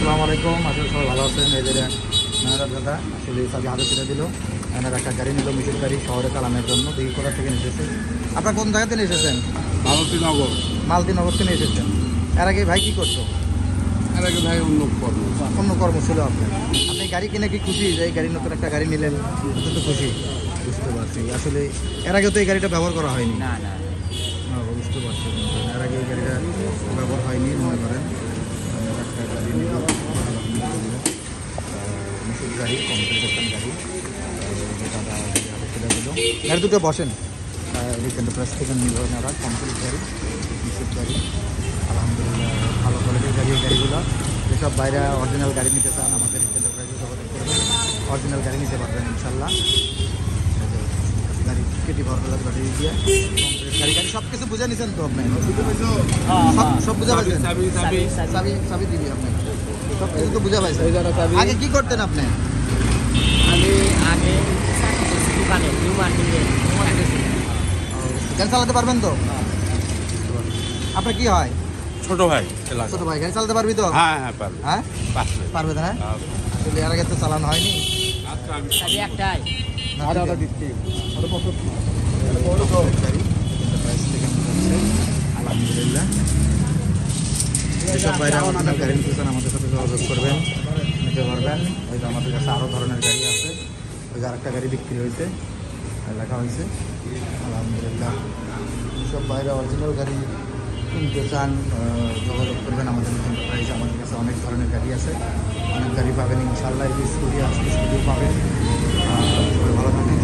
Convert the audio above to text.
আসসালামু আলাইকুম। আসলে সবাই ভালো আছেন। এই যে মেহরাজ দাদা আসলে চাবি হাতে তুলে দিল। এনার একটা গাড়ি নিল, মিশুক গাড়ি শহরে চালানোর জন্য। দেখি কোথা থেকে এসেছে। আপনার কোন জায়গা থেকে এসেছেন? মালতীনগর। মালতীনগর থেকে এসেছেন। এর আগে ভাই কি করছো? এর আগে ভাই অন্য কর্ম। অন্য কর্ম ছিল আপনার। আপনি গাড়ি কিনে কি খুশি যে এই গাড়ি নতুন একটা গাড়ি নিলেন? এটা তো খুশি, বুঝতে পারছি। আসলে এর আগে তো এই গাড়িটা ব্যবহার করা হয়নি। না না বুঝতে পারছি। এর আগে এই গাড়িটা ব্যবহার হয়নি মনে করেন। একটা গাড়ি নিল, মিশুক গাড়ি, কমপ্লিটেশন গাড়ি। দাদা হাতে তুলে দিল। গাড়ি দুটো বসেন। রিসেন্ট প্রেস থেকে নিল ওনারা কমপ্লিট গাড়ি, মিশুক গাড়ি। আলহামদুলিল্লাহ ভালো কোয়ালিটির গাড়ি এই গাড়িগুলো। যেসব বাইরে অরিজিনাল গাড়ি নিতে চান আমাদের রিসেন্ট প্রাইসে যোগাযোগ করবেন। অরিজিনাল গাড়ি নিতে পারবেন ইনশাল্লাহ। গাড়ি কেটি ভরবেলার গাড়ি দিয়ে কমপ্লিট গাড়ি গাড়ি সব কিছু বুঝে নিছেন তো আপনি? সব বুঝা পাইছেন? চাবি দিবি আপনি, সব কিছু তো বুঝা পাইছেন। আগে কি করতেন আপনি? আমি আগে দোকানে নিউ মার্কেটে গাড়ি চালাতে পারবেন তো? আপনার কি হয়? ছোট ভাই। ছোট ভাই, গাড়ি চালাতে পারবি তো? হ্যাঁ হ্যাঁ পারবে। হ্যাঁ পারবে না? আসলে এর আগে তো চালানো হয়নি। চাবি একটাই। আলহামদুলিল্লাহ যেসব বাইরে অরিজিনাল গাড়ি নিতে চান আমাদের সাথে যোগাযোগ করবেন, নিতে পারবেন। ওই যে আমাদের কাছে আরও ধরনের গাড়ি আছে। ওই যে আরেকটা গাড়ি বিক্রি হয়েছে, লেখা হয়েছে। আলহামদুলিল্লাহ যেসব বাইরে অরিজিনাল গাড়ি কিনতে চান যোগাযোগ করবেন আমাদের প্রাইস। আমাদের কাছে অনেক ধরনের গাড়ি আছে, অনেক গাড়ি পাবেন ইনশাল্লাহ। এই যে স্কুটি আছে, স্কুটিও পাবেন। সবাই ভালো থাকেন।